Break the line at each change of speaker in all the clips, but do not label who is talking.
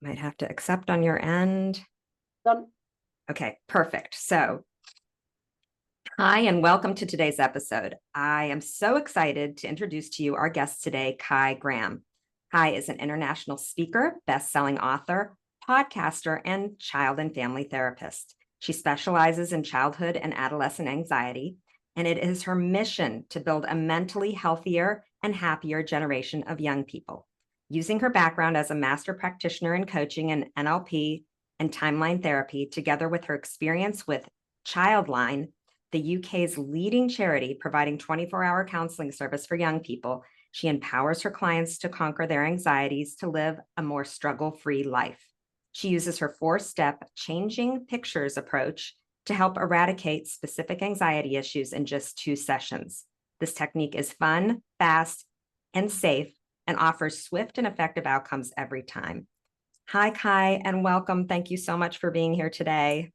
Might have to accept on your end.
Done.
Okay, perfect. So, hi, and welcome to today's episode. I am so excited to introduce to you our guest today, Kai Graham. Kai is an international speaker, best-selling author, podcaster, and child and family therapist. She specializes in childhood and adolescent anxiety, and it is her mission to build a mentally healthier and happier generation of young people. Using her background as a master practitioner in coaching and NLP and timeline therapy, together with her experience with Childline, the UK's leading charity providing 24-hour counseling service for young people, she empowers her clients to conquer their anxieties to live a more struggle-free life. She uses her 4-step changing pictures approach to help eradicate specific anxiety issues in just 2 sessions. This technique is fun, fast, and safe, and offers swift and effective outcomes every time. Hi, Kai, and welcome. Thank you so much for being here today.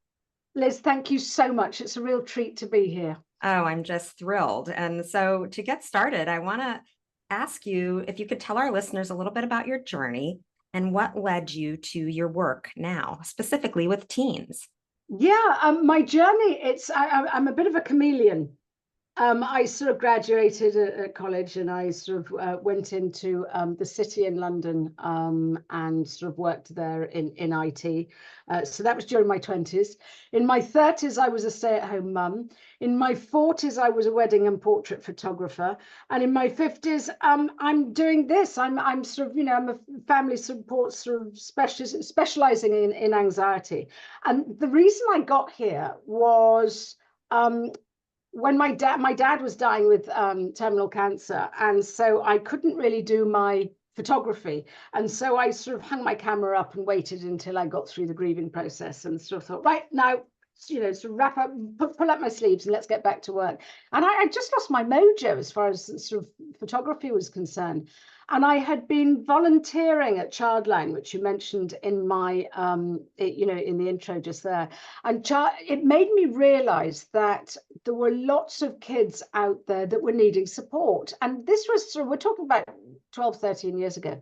Liz, thank you so much. It's a real treat to be here.
Oh, I'm just thrilled. And so to get started, I want to ask you if you could tell our listeners a little bit about your journey and what led you to your work now, specifically with teens.
Yeah, my journey, I'm a bit of a chameleon. I sort of graduated at college, and I sort of went into the city in London and sort of worked there in IT. So that was during my 20s. In my 30s, I was a stay-at-home mum. In my 40s, I was a wedding and portrait photographer. And in my 50s, I'm doing this. I'm sort of, I'm a family support sort of specializing in anxiety. And the reason I got here was when my dad was dying with terminal cancer, and so I couldn't really do my photography, and so I sort of hung my camera up and waited until I got through the grieving process, and sort of thought, right now, sort of wrap up, pull up my sleeves, and let's get back to work. And I just lost my mojo as far as sort of photography was concerned. And I had been volunteering at Childline, which you mentioned in my, in the intro just there. And it made me realize that there were lots of kids out there that were needing support. And this was we're talking about 12, 13 years ago.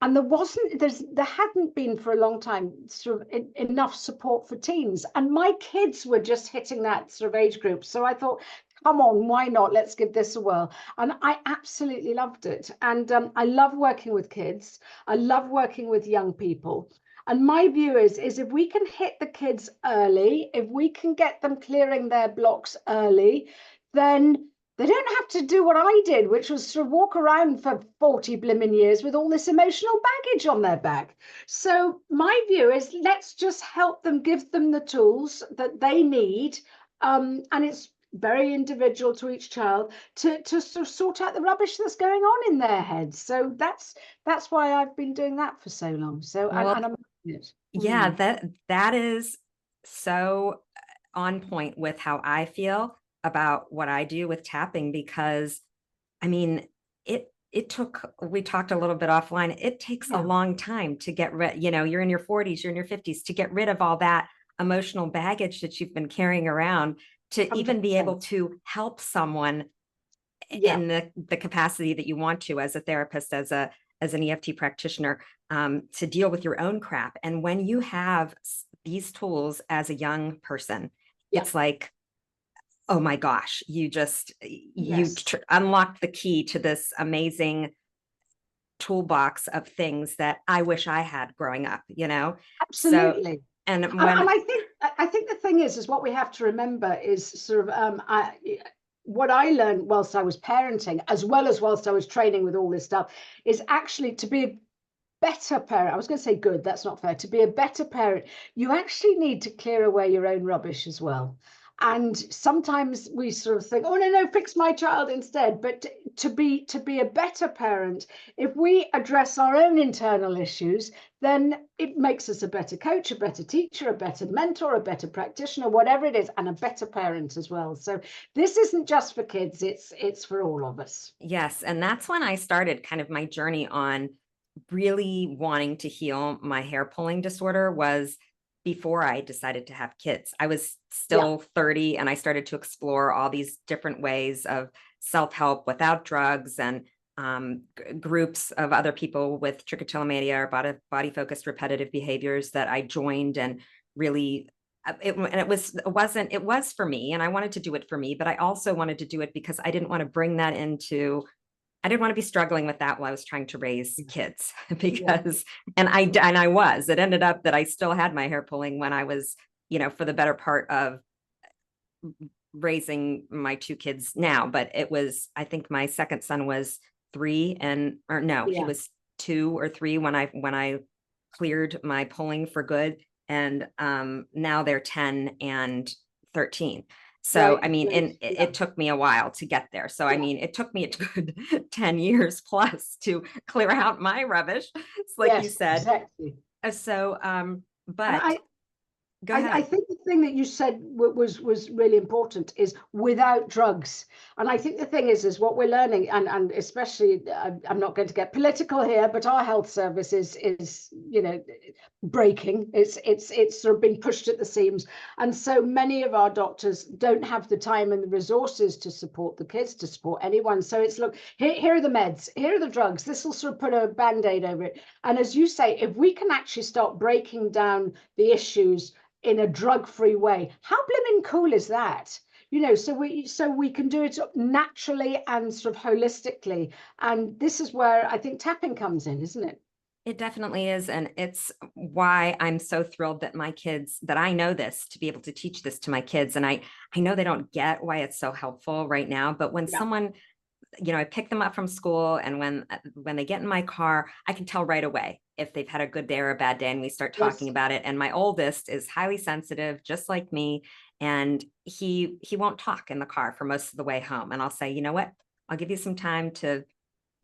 And there hadn't been for a long time sort of enough support for teens. And my kids were just hitting that sort of age group. So I thought, come on, why not? Let's give this a whirl. And I absolutely loved it. And I love working with kids. I love working with young people. And my view is if we can hit the kids early, if we can get them clearing their blocks early, then they don't have to do what I did, which was sort of walk around for 40 blimmin' years with all this emotional baggage on their back. So my view is let's just help them, give them the tools that they need. And it's very individual to each child to sort of sort out the rubbish that's going on in their heads. So that's why I've been doing that for so long. So
Well,
and I'm it.
Yeah, that is so on point with how I feel about what I do with tapping, because I mean, we talked a little bit offline. It takes a long time to get rid, you're in your 40s, you're in your 50s, to get rid of all that emotional baggage that you've been carrying around to
100%.
even be able to help someone in the capacity that you want to, as a therapist, as an EFT practitioner, to deal with your own crap. And when you have these tools as a young person, it's like, oh my gosh, you unlocked the key to this amazing toolbox of things that I wish I had growing up,
Absolutely.
So, and
I think the thing is what we have to remember is sort of what I learned whilst I was parenting, as well as whilst I was training with all this stuff, is actually to be a better parent. I was going to say good, that's not fair. To be a better parent, you actually need to clear away your own rubbish as well. And sometimes we sort of think, oh, no, fix my child instead. But to be a better parent, if we address our own internal issues, then it makes us a better coach, a better teacher, a better mentor, a better practitioner, whatever it is, and a better parent as well. So this isn't just for kids, it's for all of us.
Yes. And that's when I started kind of my journey on really wanting to heal my hair pulling disorder, was before I decided to have kids. I was still 30, and I started to explore all these different ways of self-help without drugs. And groups of other people with trichotillomania or body focused repetitive behaviors that I joined, and really it was for me, and I wanted to do it for me, but I also wanted to do it because I didn't want to bring that into, I didn't want to be struggling with that while I was trying to raise kids because, and it ended up that I still had my hair pulling when I was, for the better part of raising my two kids now. But it was, I think my second son was 3 or no, he was 2 or 3 when I cleared my pulling for good. And now they're 10 and 13. So, I mean, and it took me a while to get there. So, I mean, it took me a good 10 years plus to clear out my rubbish. It's like you said.
Exactly.
So, but go ahead.
I think the thing that you said was really important is without drugs. And I think the thing is what we're learning, and especially, I'm not going to get political here, but our health service is breaking. It's sort of being pushed at the seams. And so many of our doctors don't have the time and the resources to support the kids, to support anyone. So it's, look, here are the meds, here are the drugs. This will sort of put a Band-Aid over it. And as you say, if we can actually start breaking down the issues in a drug-free way, how blimmin' cool is that? So we can do it naturally and sort of holistically. And this is where I think tapping comes in, isn't it?
It definitely is. And it's why I'm so thrilled that my kids, that I know this, to be able to teach this to my kids. And I know they don't get why it's so helpful right now, but when someone, I pick them up from school, and when they get in my car, I can tell right away if they've had a good day or a bad day, and we start talking about it. And my oldest is highly sensitive, just like me, and he won't talk in the car for most of the way home. And I'll say, you know what, I'll give you some time to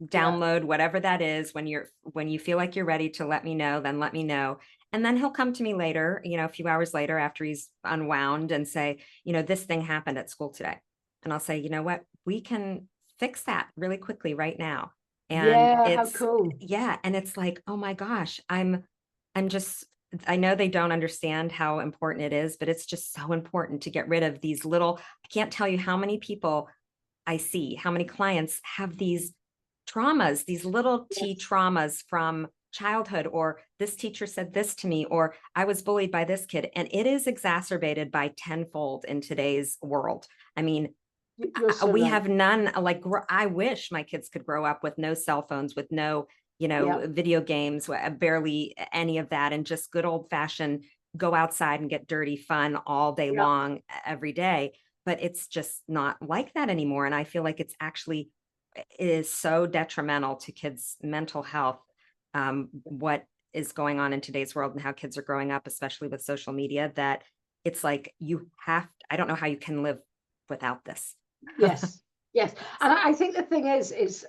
download whatever that is. When you feel like you're ready to let me know, then let me know. And then he'll come to me later, a few hours later, after he's unwound, and say, this thing happened at school today. And I'll say, you know what, we can fix that really quickly right now. And
how cool.
And it's like, oh my gosh, I'm just, I know they don't understand how important it is, but it's just so important to get rid of these little, I can't tell you how many people I see, how many clients have these traumas, these little T traumas from childhood, or this teacher said this to me, or I was bullied by this kid. And it is exacerbated by tenfold in today's world. I mean, we have none, like, I wish my kids could grow up with no cell phones, with no, video games, barely any of that, and just good old fashioned go outside and get dirty fun all day long, every day. But it's just not like that anymore. And I feel like it is so detrimental to kids' mental health, what is going on in today's world and how kids are growing up, especially with social media, that it's like I don't know how you can live without this.
Yes. And I think the thing is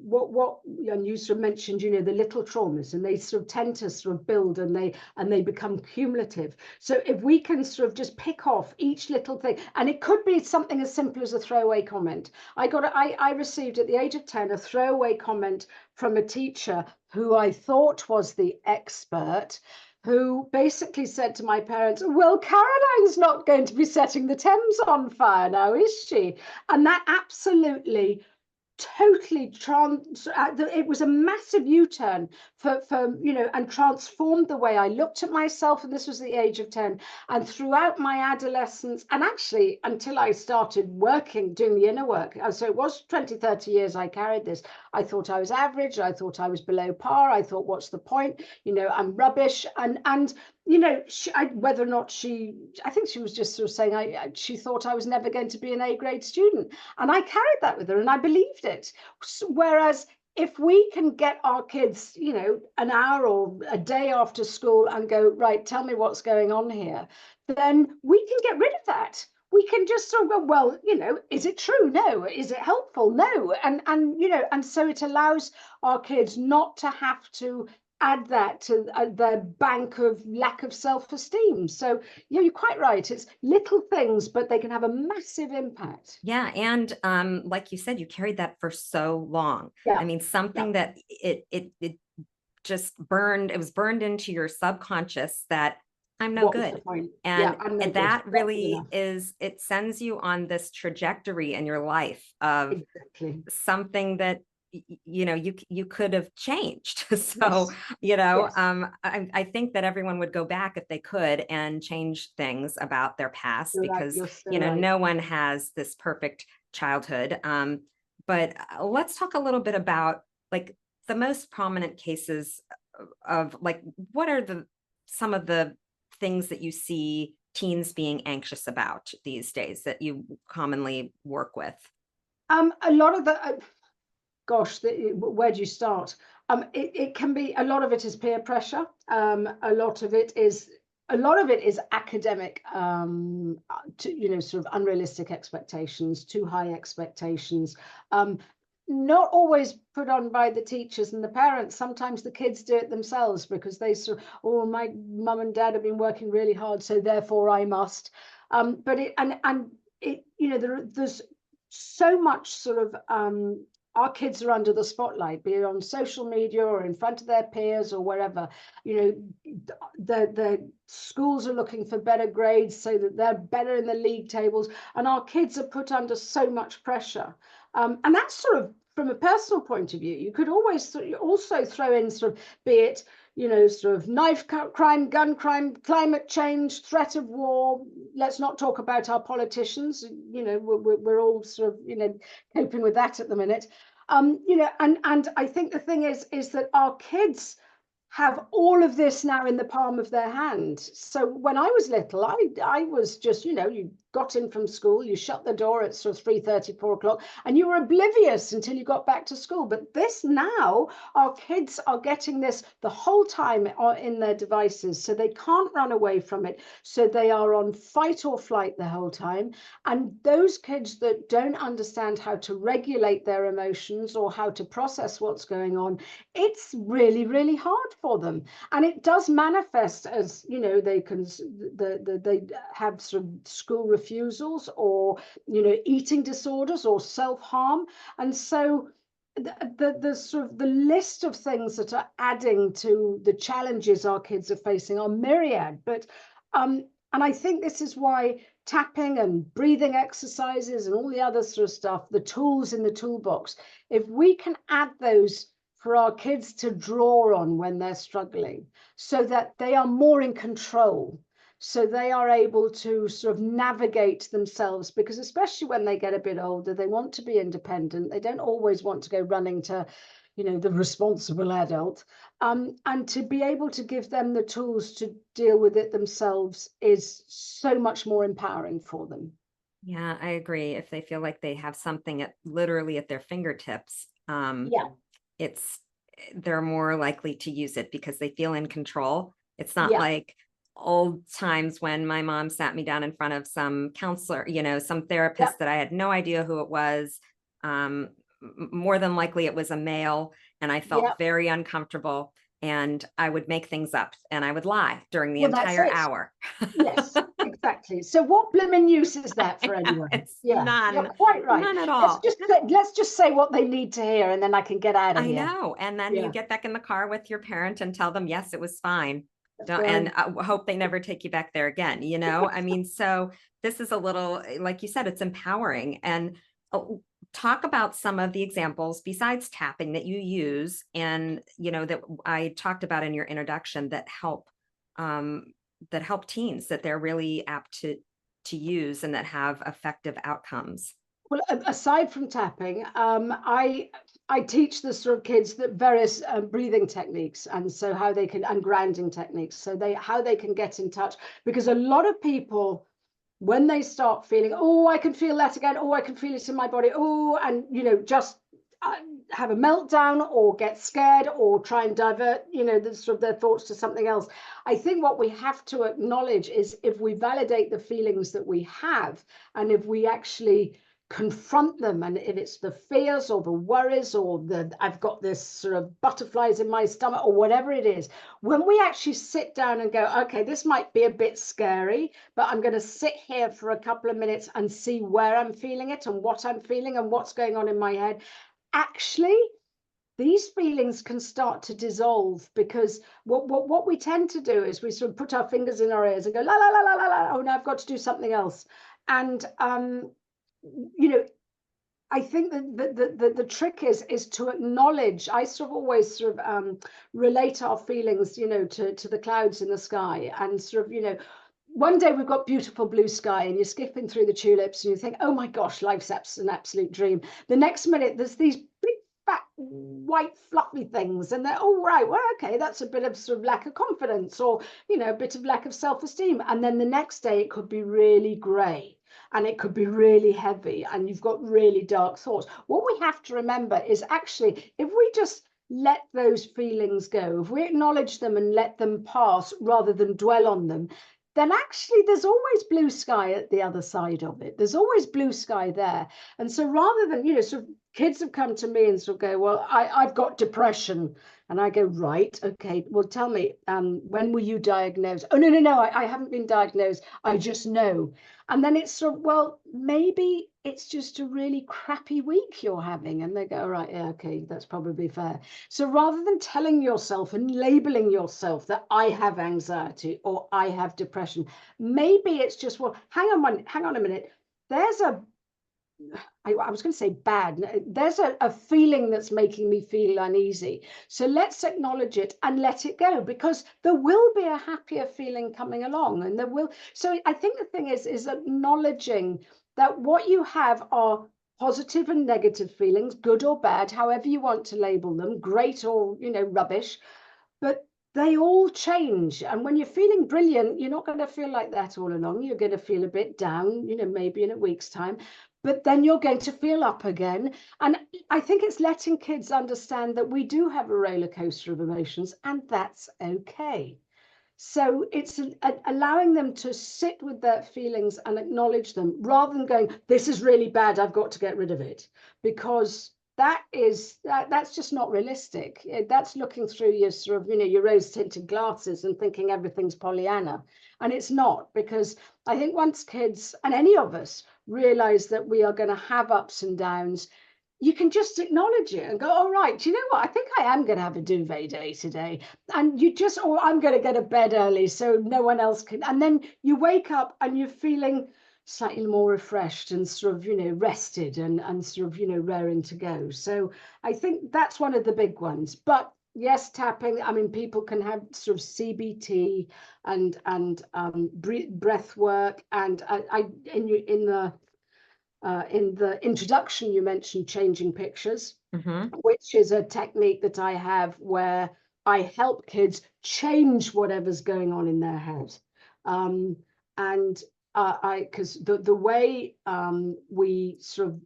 what and you sort of mentioned, the little traumas, and they sort of tend to sort of build, and they become cumulative. So if we can sort of just pick off each little thing, and it could be something as simple as a throwaway comment. I received at the age of 10 a throwaway comment from a teacher who I thought was the expert, who basically said to my parents, well, Caroline's not going to be setting the Thames on fire now, is she? And that absolutely, totally it was a massive U-turn for and transformed the way I looked at myself. And this was the age of 10. And throughout my adolescence, and actually until I started working, doing the inner work, so it was 20-30 years I carried this. I thought I was average, I thought I was below par, I thought, what's the point, I'm rubbish. And whether or not I think she was just sort of saying she thought I was never going to be an A-grade student. And I carried that with her, and I believed it. Whereas if we can get our kids, an hour or a day after school and go, right, tell me what's going on here, then we can get rid of that. We can just sort of go, well, is it true? No. Is it helpful? No. And so it allows our kids not to have to add that to their bank of lack of self-esteem. So you're quite right. It's little things, but they can have a massive impact.
Yeah. And like you said, you carried that for so long. I mean, something that it just burned, it was burned into your subconscious that I'm no
what was
good.
the point? Yeah,
And
I'm no good.
that
Not good
really
enough.
is, it sends you on this trajectory in your life of
Exactly.
something that you could have changed. So,
Yes. Yes.
I think that everyone would go back if they could and change things about their past,
You're right.
because
You're so right.
no one has this perfect childhood. But let's talk a little bit about like the most prominent cases of like, what are the some of the things that you see teens being anxious about these days that you commonly work with?
A lot of the gosh, where do you start? It can be, a lot of it is peer pressure. A lot of it is academic, sort of unrealistic expectations, too high expectations. Um, Not always put on by the teachers and the parents. Sometimes the kids do it themselves because they sort of, oh, my mum and dad have been working really hard, so therefore I must. But it and it, there's so much sort of our kids are under the spotlight, be it on social media or in front of their peers or wherever. The schools are looking for better grades so that they're better in the league tables, and our kids are put under so much pressure. And that's sort of from a personal point of view. You could always also throw in sort of, be it, sort of knife crime, gun crime, climate change, threat of war. Let's not talk about our politicians. We're all sort of, coping with that at the minute. And I think the thing is that our kids have all of this now in the palm of their hand. So when I was little, I was just, you got in from school, you shut the door at sort of 3:30, 4 o'clock, and you were oblivious until you got back to school. But this now, our kids are getting this the whole time in their devices, so they can't run away from it. So they are on fight or flight the whole time. And those kids that don't understand how to regulate their emotions or how to process what's going on, it's really, really hard for them. And it does manifest as, they can, they have some school refusals, or, eating disorders or self-harm. And so the sort of the list of things that are adding to the challenges our kids are facing are myriad. But and I think this is why tapping and breathing exercises and all the other sort of stuff, the tools in the toolbox, if we can add those for our kids to draw on when they're struggling, so that they are more in control, so they are able to sort of navigate themselves, because especially when they get a bit older, they want to be independent. They don't always want to go running to, the responsible adult. And to be able to give them the tools to deal with it themselves is so much more empowering for them.
Yeah, I agree. If they feel like they have something literally at their fingertips,
Yeah,
it's they're more likely to use it because they feel in control. It's not
yeah,
like old times when my mom sat me down in front of some counselor, some
yeah,
therapist that I had no idea who it was. More than likely it was a male, and I
yeah.
felt very uncomfortable, and I would make things up and I would lie during the
Well, that's
entire
it.
hour.
Yes, exactly. So what blimmin' use is that for
I know,
anyone?
it's
Yeah, you're
none,
quite right.
none at all.
Let's just say what they need to hear, and then I can get out of
I
here.
know. And then you
Yeah,
get back in the car with your parent and tell them, yes, it was fine.
that's
Don't, and
fine.
hope they never take you back there again. I mean, so this is a little, like you said, it's empowering. And uh, talk about some of the examples besides tapping that you use, and, that I talked about in your introduction, um, that help teens, that they're really apt to use and that have effective outcomes.
Well, aside from tapping, I teach the sort of kids that various breathing techniques, and so how they can, and grounding techniques, so how they can get in touch, because a lot of people, when they start feeling, oh, I can feel that again, oh, I can feel it in my body, oh, and just uh, have a meltdown or get scared or try and divert, the sort of their thoughts to something else. I think what we have to acknowledge is, if we validate the feelings that we have, and if we actually confront them, and if it's the fears or the worries or the I've got this sort of butterflies in my stomach or whatever it is, when we actually sit down and go, okay, this might be a bit scary, but I'm going to sit here for a couple of minutes and see where I'm feeling it and what I'm feeling and what's going on in my head. Actually, these feelings can start to dissolve, because what we tend to do is we sort of put our fingers in our ears and go la la la la la la. Oh, now I've got to do something else. And you know, I think that the trick is to acknowledge. I sort of always sort of relate our feelings, you know, to the clouds in the sky, and sort of, you know, one day we've got beautiful blue sky and you're skipping through the tulips and you think, oh my gosh, life's an absolute dream. The next minute there's these big fat white fluffy things, and they're all right. Well, okay, that's a bit of sort of lack of confidence, or, you know, a bit of lack of self-esteem. And then the next day it could be really grey, and it could be really heavy, and you've got really dark thoughts. What we have to remember is, actually, if we just let those feelings go, if we acknowledge them and let them pass rather than dwell on them, then actually there's always blue sky at the other side of it. There's always blue sky there. And so rather than, you know, sort of, kids have come to me and sort of go, well, I've got depression. And I go, right, okay, well, tell me, when were you diagnosed? Oh, no, I haven't been diagnosed. I just know. And then it's sort of, well, maybe it's just a really crappy week you're having. And they go, right, yeah, okay, that's probably fair. So rather than telling yourself and labeling yourself that I have anxiety or I have depression, maybe it's just, well, hang on a minute. There's I was going to say bad. There's a feeling that's making me feel uneasy. So let's acknowledge it and let it go, because there will be a happier feeling coming along, and there will. So I think the thing is acknowledging that what you have are positive and negative feelings, good or bad, however you want to label them, great or, you know, rubbish, but they all change. And when you're feeling brilliant, you're not going to feel like that all along. You're going to feel a bit down, you know, maybe in a week's time, but then you're going to feel up again. And I think it's letting kids understand that we do have a roller coaster of emotions, and that's okay. So it's allowing them to sit with their feelings and acknowledge them, rather than going, this is really bad, I've got to get rid of it, because that's just not realistic. That's looking through your sort of, you know, your rose tinted glasses and thinking everything's Pollyanna, and it's not. Because I think once kids, and any of us, realize that we are going to have ups and downs, you can just acknowledge it and go, all right, do you know what? I think I am going to have a duvet day today. And you just, or I'm going to go to bed early so no one else can. And then you wake up and you're feeling slightly more refreshed and sort of, you know, rested and sort of, you know, raring to go. So I think that's one of the big ones. But yes, tapping, I mean, people can have sort of CBT and breath work. And in the introduction, you mentioned changing pictures, which is a technique that I have where I help kids change whatever's going on in their head. Because the way we sort of,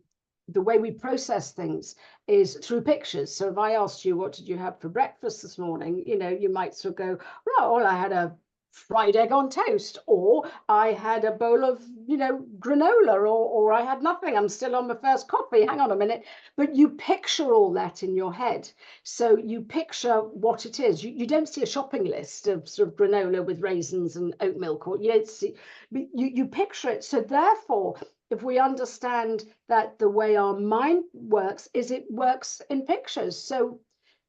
the way we process things is through pictures. So if I asked you, what did you have for breakfast this morning? You know, you might sort of go, well, I had a fried egg on toast, or I had a bowl of, you know, granola, or I had nothing, I'm still on my first coffee, hang on a minute. But you picture all that in your head. So you picture what it is. You don't see a shopping list of sort of granola with raisins and oat milk, or you don't see, you picture it. So therefore, if we understand that the way our mind works is it works in pictures. So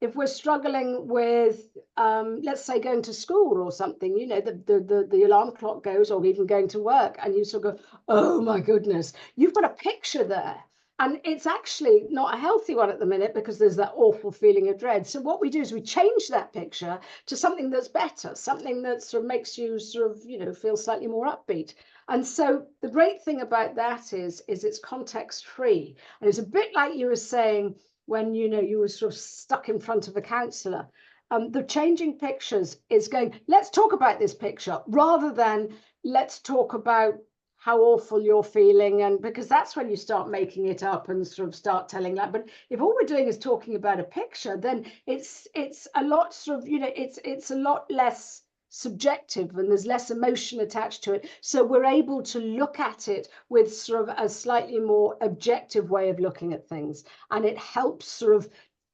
if we're struggling with, let's say, going to school or something, you know, the alarm clock goes, or even going to work, and you sort of go, oh my goodness, you've got a picture there. And it's actually not a healthy one at the minute, because there's that awful feeling of dread. So what we do is we change that picture to something that's better, something that sort of makes you sort of, you know, feel slightly more upbeat. And so the great thing about that is it's context free. And it's a bit like you were saying, when, you know, you were sort of stuck in front of a counselor. The changing pictures is going, let's talk about this picture, rather than let's talk about how awful you're feeling. And because that's when you start making it up and sort of start telling that. But if all we're doing is talking about a picture, then it's a lot sort of, you know, it's a lot less subjective, and there's less emotion attached to it. So we're able to look at it with sort of a slightly more objective way of looking at things, and it helps sort of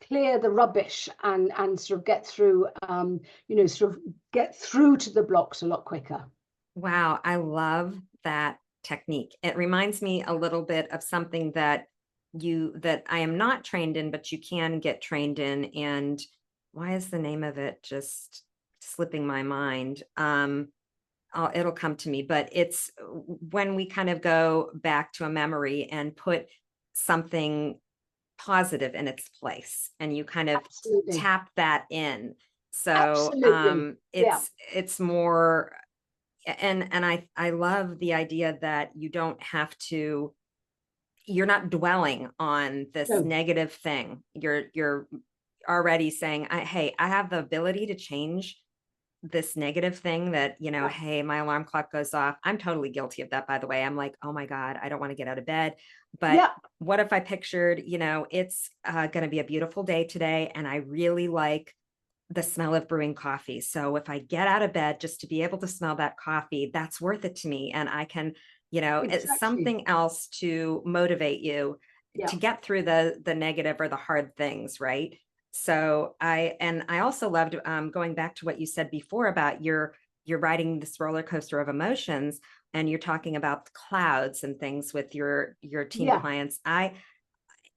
clear the rubbish and sort of get through, you know, sort of get through to the blocks a lot quicker.
Wow, I love that technique. It reminds me a little bit of something that that I am not trained in, but you can get trained in. And why is the name of it just slipping my mind? It'll come to me, but it's when we kind of go back to a memory and put something positive in its place, and you kind of
Absolutely.
tap that in. So
Absolutely. Yeah.
it's more, and I love the idea that you don't have to, you're not dwelling on this
No.
negative thing. You're already saying, hey, I have the ability to change this negative thing that,
Yeah.
hey, my alarm clock goes off. I'm totally guilty of that, by the way. I'm like, oh my God, I don't want to get out of bed. But
Yeah.
what if I pictured, it's going to be a beautiful day today, and I really like the smell of brewing coffee. So if I get out of bed just to be able to smell that coffee, that's worth it to me. And I can, it's
Exactly.
something else to motivate you
Yeah.
to get through the negative or the hard things, right? So I also loved going back to what you said before about you're riding this roller coaster of emotions, and you're talking about clouds and things with your teen
Yeah.
clients.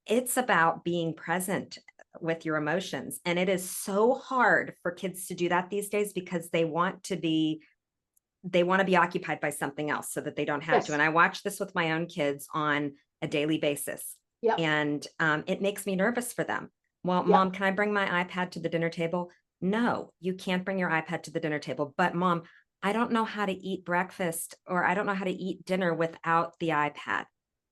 It's about being present with your emotions. And it is so hard for kids to do that these days because they want to be occupied by something else so that they don't have to.
Yes.
And I watch this with my own kids on a daily basis.
Yeah.
And it makes me nervous for them. Well,
Yeah.
Mom, can I bring my iPad to the dinner table? No, you can't bring your iPad to the dinner table. But Mom, I don't know how to eat breakfast, or I don't know how to eat dinner without the iPad,
Yeah.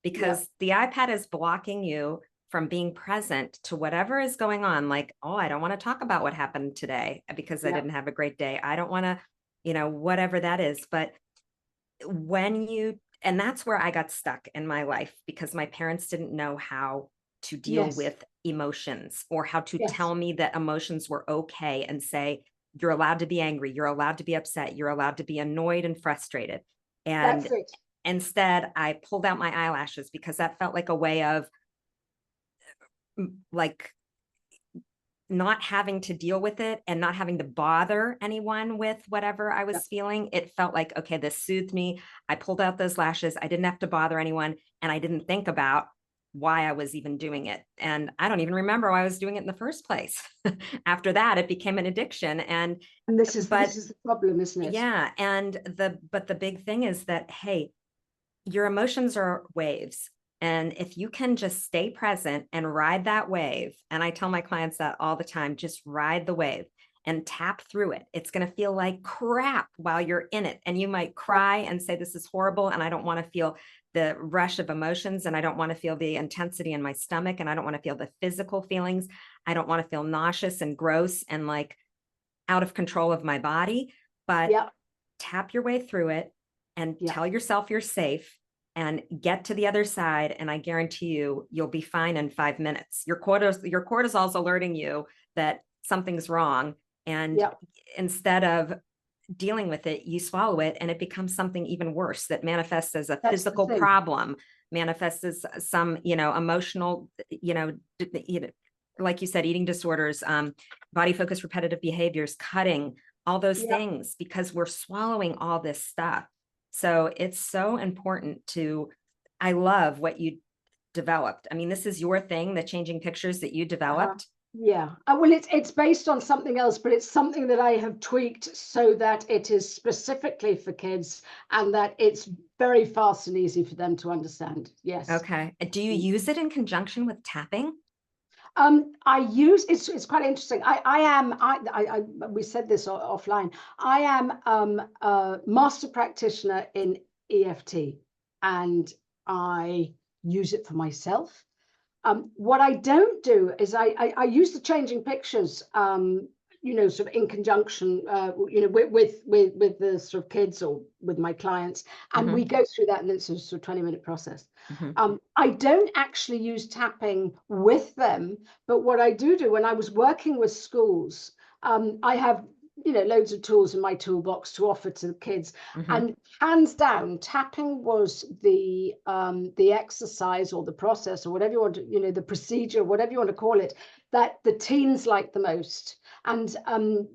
because the iPad is blocking you from being present to whatever is going on. Like, oh, I don't want to talk about what happened today because I
Yeah.
didn't have a great day. I don't want to, whatever that is. But and that's where I got stuck in my life, because my parents didn't know how to deal
Yes.
with emotions, or how to
Yes.
tell me that emotions were okay, and say, you're allowed to be angry, you're allowed to be upset, you're allowed to be annoyed and frustrated.
That's
And
it.
instead, I pulled out my eyelashes, because that felt like a way of, like, not having to deal with it and not having to bother anyone with whatever I
Yeah.
was feeling. It felt like, okay, this soothed me. I pulled out those lashes. I didn't have to bother anyone. And I didn't think about why I was even doing it. And I don't even remember why I was doing it in the first place. After that, it became an addiction.
And
But
this is the problem, isn't it?
yeah. But the big thing is that, hey, your emotions are waves. And if you can just stay present and ride that wave, and I tell my clients that all the time, just ride the wave and tap through it. It's going to feel like crap while you're in it. And you might
Yeah.
cry and say, this is horrible. And I don't want to feel the rush of emotions. And I don't want to feel the intensity in my stomach. And I don't want to feel the physical feelings. I don't want to feel nauseous and gross and like out of control of my body. But
Yeah.
tap your way through it and
Yeah.
tell yourself you're safe, and get to the other side. And I guarantee you'll be fine in 5 minutes. Your cortisol is alerting you that something's wrong. And
Yeah.
instead of dealing with it, you swallow it, and it becomes something even worse that manifests as a
That's the
physical
thing.
problem, manifests as some, emotional, like you said, eating disorders, body focused repetitive behaviors, cutting, all those
Yeah.
things, because we're swallowing all this stuff. So it's so important I love what you developed. I mean, this is your thing, the changing pictures that you
Uh-huh.
developed.
Yeah. Well, it's based on something else, but it's something that I have tweaked so that it is specifically for kids and that it's very fast and easy for them to understand. Yes.
Okay. Do you use it in conjunction with tapping?
I use it's quite interesting. We said this offline. I am a master practitioner in EFT, and I use it for myself. What I don't do is I use the changing pictures, sort of in conjunction, with the sort of kids or with my clients, and we
Mm-hmm.
go through that, and it's a sort of 20-minute process.
Mm-hmm.
I don't actually use tapping with them, but what I do when I was working with schools, I have loads of tools in my toolbox to offer to the kids,
Mm-hmm.
and hands down, tapping was the exercise or the process or whatever you want to, the procedure, whatever you want to call it, that the teens like the most. And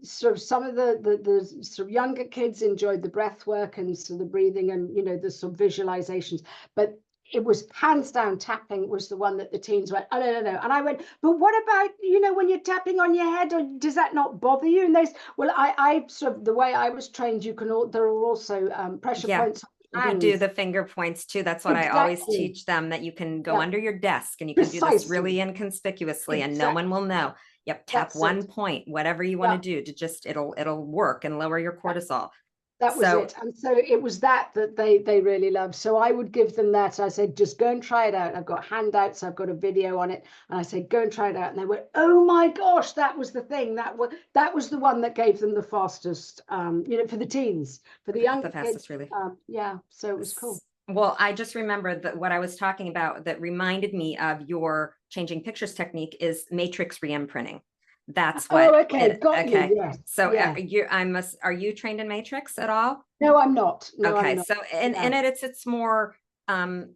sort of some of the sort of younger kids enjoyed the breath work and sort of the breathing and the sort of visualizations. But it was hands down tapping was the one that the teens went, oh, no, no, no. And I went, but what about, you know, when you're tapping on your head, or does that not bother you? And they said, well, I sort of, the way I was trained, you can all, there are also pressure
Yeah.
points
You
on
can do
hands.
the finger points too. That's what I always
Exactly.
teach them, that you can go
Yeah,
under your desk and you can do this
precisely.
really inconspicuously and no one
Exactly.
will know. Yep. Tap
That's it.
one point, whatever you want
Yeah.
to do to just, it'll work and lower your
Yeah.
cortisol.
That was
So
it. And so it was that they really loved. So I would give them that. I said, just go and try it out. I've got handouts, I've got a video on it. And I said, go and try it out. And they went, oh my gosh, that was the thing. That was the one that gave them the fastest, you know, for the teens, for the
the
younger
fastest
kids.
relief.
Yeah. So it was cool.
Well, I just remembered that what I was talking about that reminded me of your changing pictures technique is matrix re-imprinting. That's what
Oh, okay.
it,
Got you.
okay.
Yes.
So
Yeah.
are you trained in matrix at all?
No, I'm not. No, I'm
Okay.
not.
So
Yeah.
in it, it's more, um,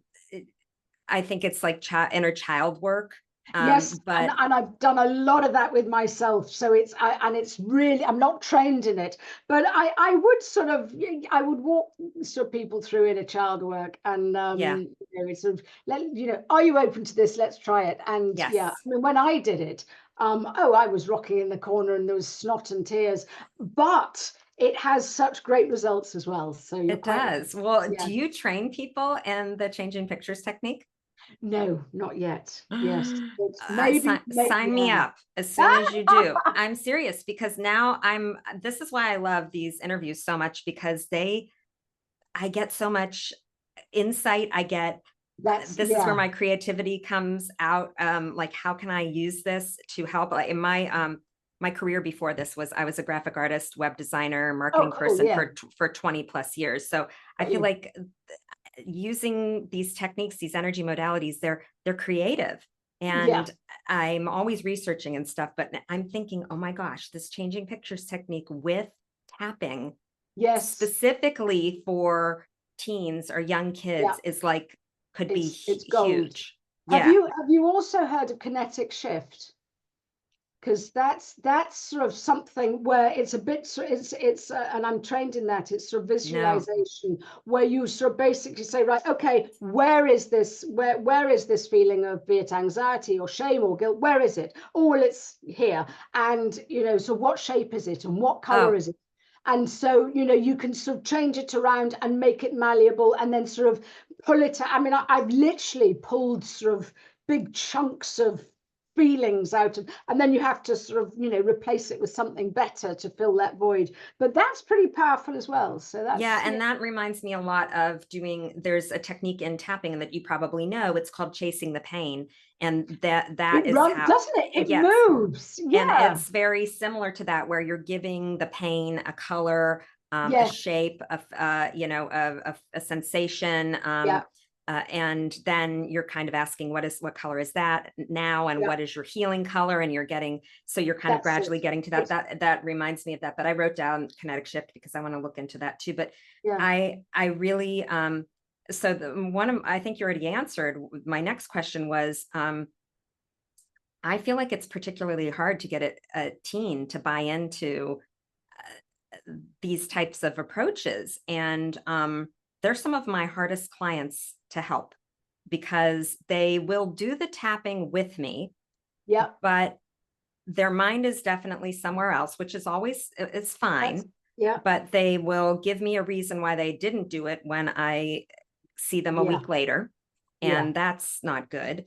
I think it's like inner child work.
Yes,
But
and I've done a lot of that with myself. So and it's really, I'm not trained in it, but I would sort of, I would walk sort of people through inner child work, and
yeah,
you know, it's sort of, you know, are you open to this? Let's try it. And yeah, I
yes,
mean, when I did it, oh, I was rocking in the corner and there was snot and tears, but it has such great results as well. So you're
it
quite right.
does. Well,
Yeah.
do you train people in the changing pictures technique?
No, not yet. Yes. It's maybe,
Sign me
yeah.
up as soon as you do. I'm serious because now this is why I love these interviews so much, because I get so much insight. I get,
That's,
this is where
yeah.
my creativity comes out. Like, how can I use this to help? Like in my career before this was, I was a graphic artist, web designer,
Oh,
marketing
cool.
person
Yeah.
for 20 plus years. So I
Got
feel
you.
like using these techniques, these energy modalities, they're creative.
Yeah.
And I'm always researching and stuff, but I'm thinking, oh my gosh, this changing pictures technique with tapping
Yes.
specifically for teens or young
Yeah.
kids is like, could be
It's gold.
huge. Yeah.
Have you also heard of kinetic shift? Because that's sort of something where it's a bit, it's and I'm trained in that. It's sort of
No.
visualization where you sort of basically say, right, okay, where is this, where is this feeling of, be it anxiety or shame or guilt, where is it? Oh, well, it's here. And you know, so what shape is it and what color
Oh,
is it? And so, you know, you can sort of change it around and make it malleable and then sort of pull it. I mean, I've literally pulled sort of big chunks of feelings out of, and then you have to sort of, you know, replace it with something better to fill that void. But that's pretty powerful as well. So
yeah.
that's, yeah.
And that reminds me a lot of there's a technique in tapping that you probably know. It's called chasing the pain. And that
It
is
runs,
how,
doesn't it? It
yes.
moves.
And
Yeah.
it's very similar to that, where you're giving the pain a color, a
Yes.
shape, you know, a sensation,
Yeah.
and then you're kind of asking, what color is that now, and
Yeah.
what is your healing color, and you're getting, so you're kind of
That's it.
gradually getting to that. That reminds me of that. But I wrote down kinetic shift because I want to look into that too. But
Yeah.
I really, so I think you already answered. My next question was, I feel like it's particularly hard to get a teen to buy into these types of approaches. And they're some of my hardest clients to help, because they will do the tapping with me,
Yeah.
but their mind is definitely somewhere else, which is always, it's
That's,
fine.
yeah.
But they will give me a reason why they didn't do it when I see them a
Yeah.
week later.
Yeah.
And that's not good,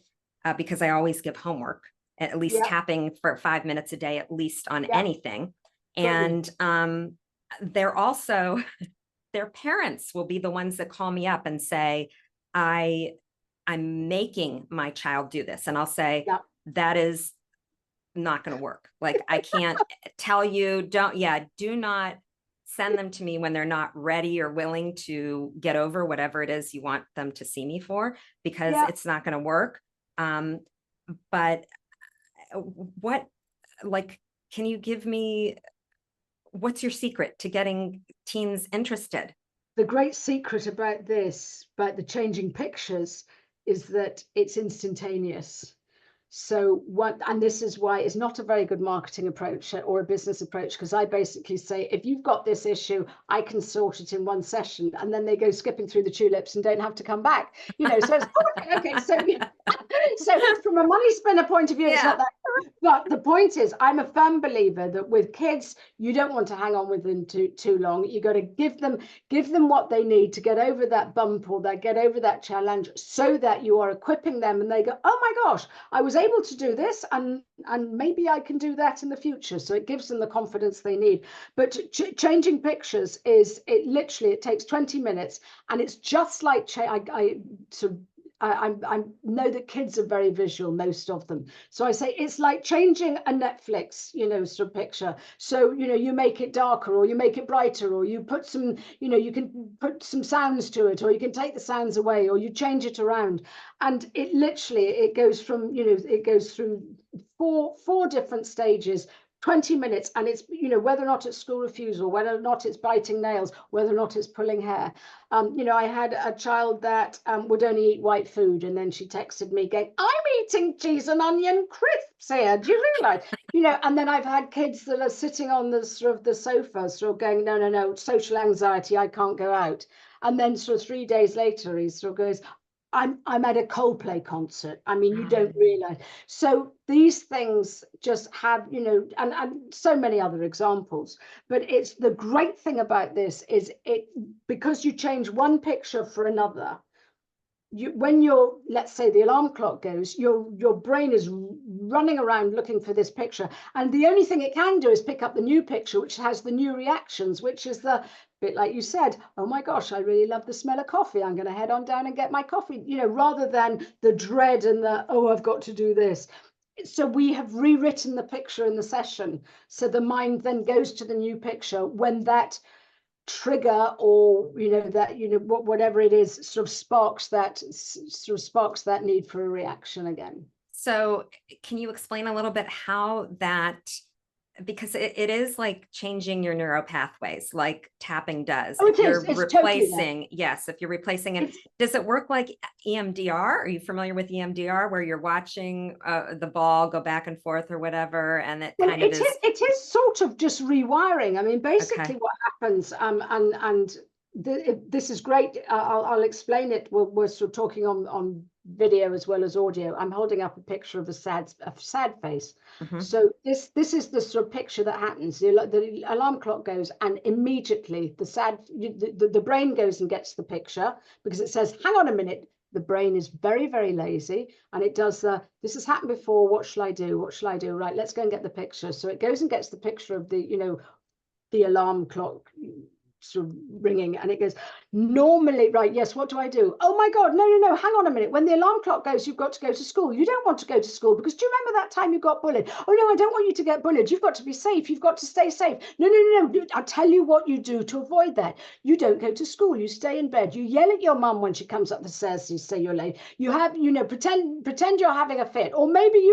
because I always give homework, at least
Yeah.
tapping for 5 minutes a day, at least on
Yeah.
anything.
Got you.
And they're also, their parents will be the ones that call me up and say, I'm making my child do this. And I'll say,
Yeah.
that is not going to work. Like, I can't tell you, do not send them to me when they're not ready or willing to get over whatever it is you want them to see me for, because
Yeah.
it's not going to work. But what, like, can you give me, what's your secret to getting teens interested?
The great secret about this, about the changing pictures, is that it's instantaneous. So and this is why it's not a very good marketing approach or a business approach, because I basically say, if you've got this issue, I can sort it in one session, and then they go skipping through the tulips and don't have to come back. So it's okay. So from a money spinner point of view, it's not that. But the point is, I'm a firm believer that with kids, you don't want to hang on with them too long. You got to give them what they need to get over that bump or get over that challenge, so that you are equipping them and they go, oh my gosh, I was able to do this, and maybe I can do that in the future. So it gives them the confidence they need. But changing pictures it takes 20 minutes, and it's just like I know that kids are very visual, most of them. So I say it's like changing a Netflix, sort of picture. So, you make it darker, or you make it brighter, or you put some, you can put some sounds to it, or you can take the sounds away, or you change it around. And it goes from, it goes through four different stages. 20 minutes, and it's whether or not it's school refusal, whether or not it's biting nails, whether or not it's pulling hair. I had a child that would only eat white food, and then she texted me going, I'm eating cheese and onion crisps here, do you realize? And then I've had kids that are sitting on the sort of the sofa sort of going, no, social anxiety, I can't go out. And then sort of 3 days later he sort of goes, I'm at a Coldplay concert. I mean, you don't realize. So these things just have, and so many other examples. But it's the great thing about this is because you change one picture for another. When let's say the alarm clock goes, your brain is running around looking for this picture, and the only thing it can do is pick up the new picture, which has the new reactions, which is the bit like you said, oh my gosh, I really love the smell of coffee, I'm going to head on down and get my coffee, rather than the dread and oh, I've got to do this. So we have rewritten the picture in the session, so the mind then goes to the new picture when that trigger, or whatever it is, sort of sparks that need for a reaction again.
So can you explain a little bit how that, because it is like changing your neural pathways, like tapping does.
Oh,
if you're
it's
replacing,
totally
yes, if you're replacing it, does it work like EMDR? Are you familiar with EMDR, where you're watching the ball go back and forth or whatever, and it kind of is?
It is sort of just rewiring. I mean, basically what happens, this is great. I'll explain it. We're sort of talking on video as well as audio. I'm holding up a picture of a sad face. So this is the sort of picture that happens. The alarm clock goes, and immediately the brain goes and gets the picture, because it says, hang on a minute. The brain is very, very lazy, and it does this has happened before. What shall I do? What shall I do? Right, let's go and get the picture. So it goes and gets the picture of the alarm clock sort of ringing, and it goes, normally, right, yes, what do I do? Oh my God, no, hang on a minute. When the alarm clock goes, you've got to go to school. You don't want to go to school, because do you remember that time you got bullied? Oh no, I don't want you to get bullied. You've got to be safe. You've got to stay safe. No. I'll tell you what you do to avoid that. You don't go to school. You stay in bed. You yell at your mum when she comes up the stairs. You say you're late. You have, pretend you're having a fit, or maybe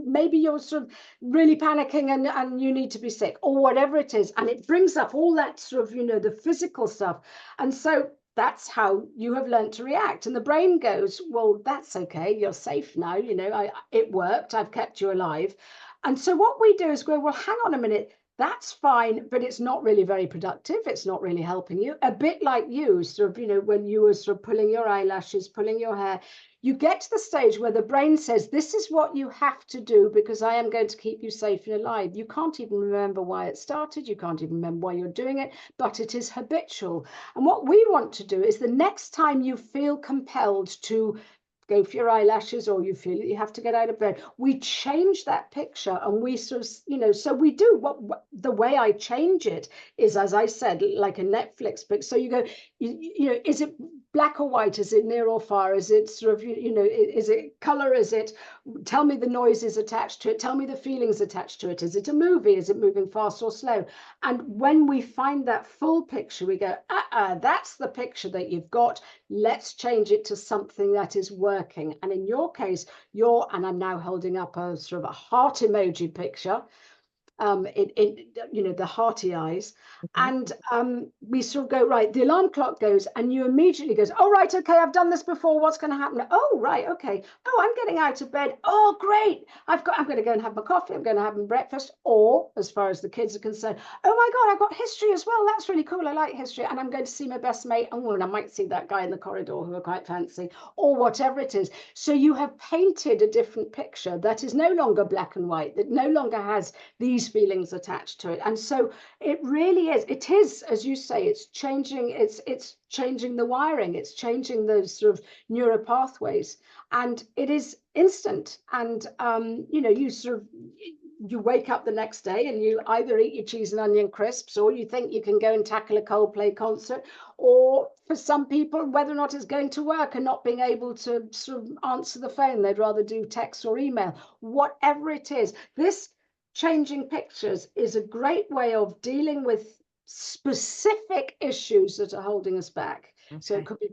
maybe you're sort of really panicking and you need to be sick, or whatever it is. And it brings up all that sort of, the physical stuff. And so that's how you have learned to react. And the brain goes, well, that's okay. You're safe now. It worked. I've kept you alive. And so what we do is go, well, hang on a minute. That's fine, but it's not really very productive. It's not really helping you. A bit like you sort of, when you were sort of pulling your eyelashes, pulling your hair, you get to the stage where the brain says, this is what you have to do because I am going to keep you safe and alive. You can't even remember why it started. You can't even remember why you're doing it, but it is habitual. And what we want to do is the next time you feel compelled to go for your eyelashes, or you feel that you have to get out of bed, we change that picture, and we sort of, so we do what the way I change it is, as I said, like a Netflix pic. So you go, is it black or white? Is it near or far? Is it sort of, is it color? Is it, tell me the noises attached to it. Tell me the feelings attached to it. Is it a movie? Is it moving fast or slow? And when we find that full picture, we go, that's the picture that you've got. Let's change it to something that is working. And in your case, and I'm now holding up a sort of a heart emoji picture. the hearty eyes.
Mhm.
And we sort of go, right, the alarm clock goes, and you immediately goes, oh, right, okay, I've done this before. What's going to happen? Oh, right, okay. Oh, I'm getting out of bed. Oh, great. I'm going to go and have my coffee. I'm going to have my breakfast. Or, as far as the kids are concerned, oh my God, I've got history as well. That's really cool. I like history. And I'm going to see my best mate. Oh, and I might see that guy in the corridor who I quite fancy, or whatever it is. So you have painted a different picture that is no longer black and white, that no longer has these feelings attached to it. And so it really is, it is, as you say, it's changing, it's changing the wiring, it's changing those sort of neural pathways, and it is instant. And you sort of, you wake up the next day and you either eat your cheese and onion crisps, or you think you can go and tackle a Coldplay concert, or for some people, whether or not it's going to work and not being able to sort of answer the phone, they'd rather do text or email. Whatever it is, this changing pictures is a great way of dealing with specific issues that are holding us back. So it
Okay.
could be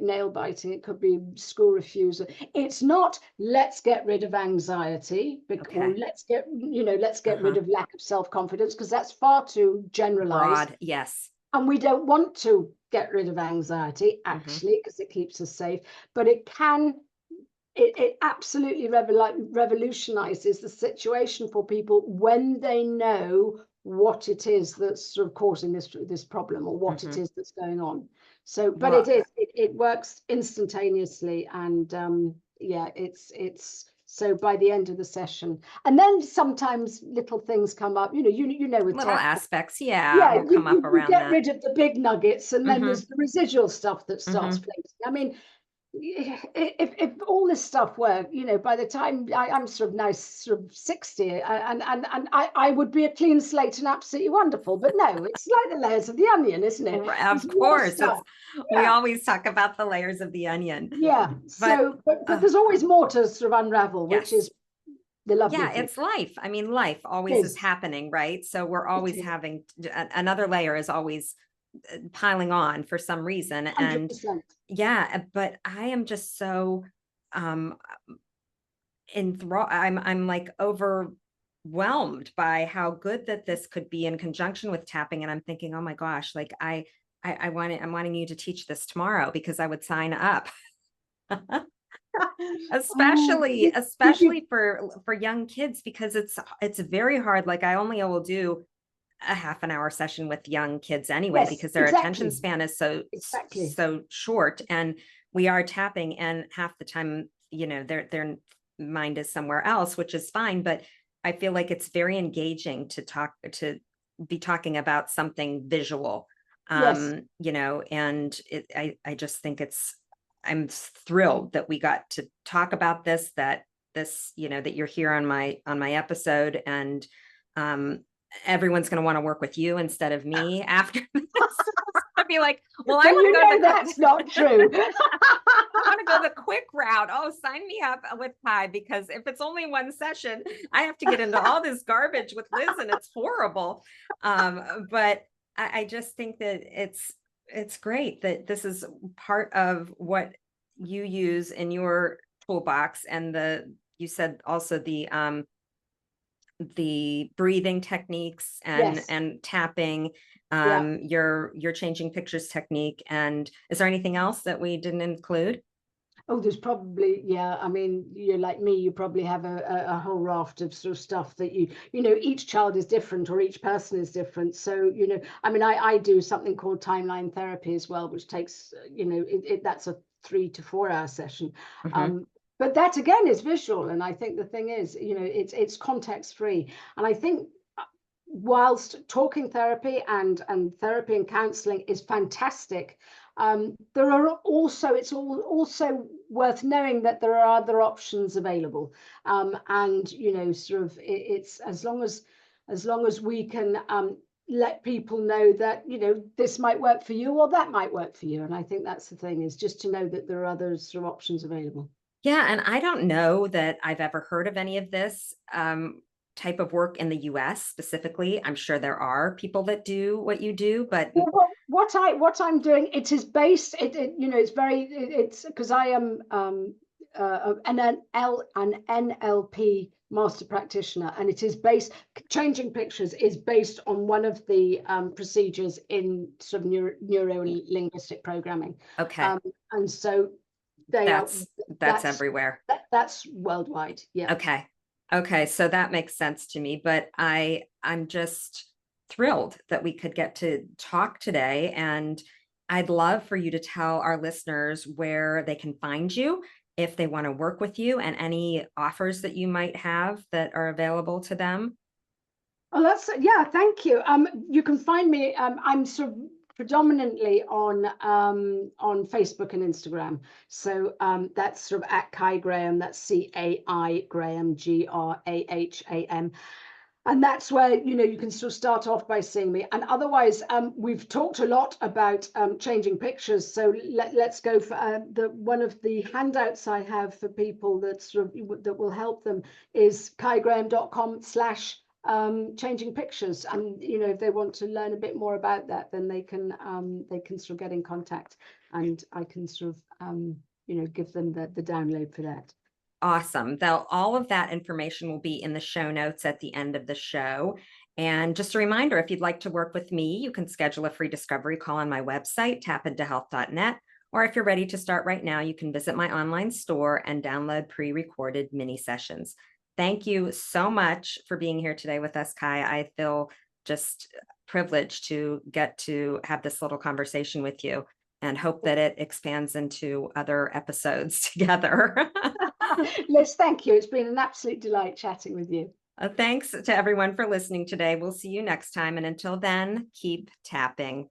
nail biting, it could be school refusal. It's not let's get rid of anxiety, or
Okay.
let's get rid
Uh-huh.
of lack of self-confidence, because that's far too generalized.
Broad. Yes.
And we don't want to get rid of anxiety,
Hmm.
actually, because it keeps us safe. But it absolutely revolutionizes the situation for people when they know what it is that's sort of causing this problem, or what it
Hmm.
is that's going on. So, but
Well,
it works instantaneously, and yeah, it's so by the end of the session, and then sometimes little things come up. With
little
tech,
aspects, yeah,
yeah,
will come up
you
around
get
that.
rid of the big nuggets, and then
Hmm.
there's the residual stuff that starts
Hmm.
floating. I mean, if all this stuff were, by the time I'm sort of now sort of 60, and I would be a clean slate and absolutely wonderful. But no, it's like the layers of the onion, isn't it? There's
Of
more
course,
stuff.
it's we
Yeah,
always talk about the layers of the onion,
yeah.
but
So, but
uh,
there's always more to sort of unravel, which
yes,
is the lovely
yeah,
thing.
it's life. I mean, life
It
always is
is.
happening, right? So we're
It
always
is.
having another layer is always piling on for some reason. And
100%.
yeah, but I am just so um enthralled. I'm like overwhelmed by how good that this could be in conjunction with tapping. And I'm thinking, oh my gosh, like I'm wanting you to teach this tomorrow because I would sign up.
Oh,
Especially for young kids, because it's very hard. Like I only will do a half an hour session with young kids anyway,
yes,
because their attention
exactly,
span is so
exactly.
so short, and we are tapping, and half the time, their mind is somewhere else, which is fine. But I feel like it's very engaging to be talking about something visual,
Yes.
and I just think I'm thrilled that we got to talk about this, that you're here on my episode, and um everyone's going to want to work with you instead of me after this. I'd be like, well, I
But
want to go
that's not true.
I want to go the quick route. Oh, sign me up with Kai, because if it's only one session, I have to get into all this garbage with Liz, and it's horrible. But I just think that it's great that this is part of what you use in your toolbox, and you said also the breathing techniques and
Yes.
tapping,
Yeah.
your changing pictures technique. And is there anything else that we didn't include?
Oh, there's probably, yeah. I mean, you're like me, you probably have a whole raft of sort of stuff that each child is different, or each person is different. So, I mean, I do something called timeline therapy as well, which takes, that's a 3 to 4 hour session.
Hmm.
Um, but that again is visual. And I think the thing is, it's context free. And I think whilst talking therapy and therapy and counseling is fantastic, there are also also worth knowing that there are other options available, and sort of it's as long as we can let people know that this might work for you, or that might work for you. And I think that's the thing, is just to know that there are other sort of options available.
Yeah, and I don't know that I've ever heard of any of this type of work in the US specifically. I'm sure there are people that do what you do, but
Well, what I'm doing, it is based. It's it's because I am an NLP master practitioner, and it is based, changing pictures is based on one of the procedures in sort of neuro-linguistic programming.
Okay.
And so they
that's everywhere.
That's worldwide. Yeah.
Okay. Okay. So that makes sense to me, but I'm just thrilled that we could get to talk today, and I'd love for you to tell our listeners where they can find you if they want to work with you, and any offers that you might have that are available to them.
Oh, yeah, thank you. You can find me, I'm sort of predominantly on Facebook and Instagram. So that's sort of at Kai Graham, that's CAI Graham, GRAHAM. And that's where, you can still start off by seeing me. And otherwise, we've talked a lot about changing pictures. So let's go for one of the handouts I have for people that will help them is kaigraham.com/changing pictures. And if they want to learn a bit more about that, then they can sort of get in contact, and I can sort of give them the download for that.
Awesome. All of that information will be in the show notes at the end of the show. And just a reminder, if you'd like to work with me, you can schedule a free discovery call on my website, tapintohealth.net. Or if you're ready to start right now, you can visit my online store and download pre-recorded mini sessions. Thank you so much for being here today with us, Kai. I feel just privileged to get to have this little conversation with you, and hope that it expands into other episodes together.
Liz, thank you. It's been an absolute delight chatting with you.
Thanks to everyone for listening today. We'll see you next time. And until then, keep tapping.